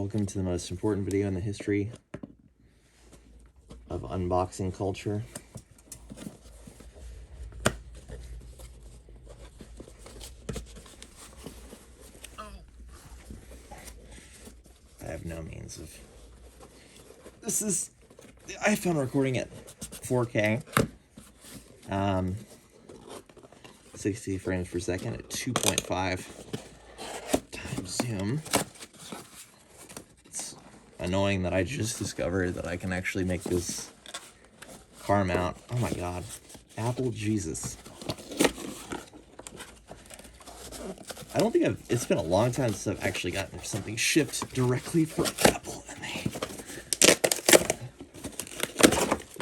Welcome to the most important video in the history of unboxing culture. I have no means of... This is the iPhone recording at 4K. 60 frames per second at 2.5 times zoom. It's annoying that I just discovered that I can actually make this car mount. Oh my god. Apple Jesus. I don't think it's been a long time since I've actually gotten something shipped directly from Apple, and they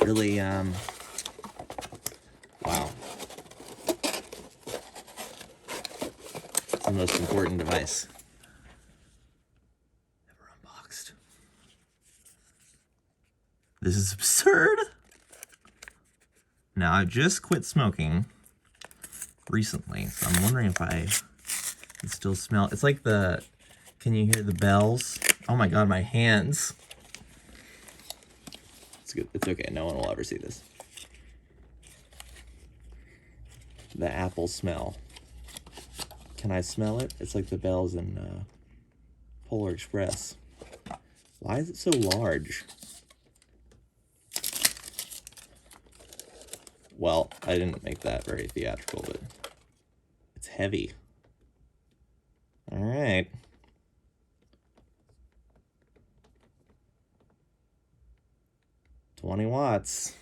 really, wow. It's the most important device ever unboxed. This is absurd. Now, I just quit smoking recently, so I'm wondering if I can still smell. It's like the, can you hear the bells? Oh my god, my hands. It's good. It's okay. No one will ever see this. The apple smell. Can I smell it? It's like the bells in Polar Express. Why is it so large? Well, I didn't make that very theatrical, but it's heavy. All right. $20 watts.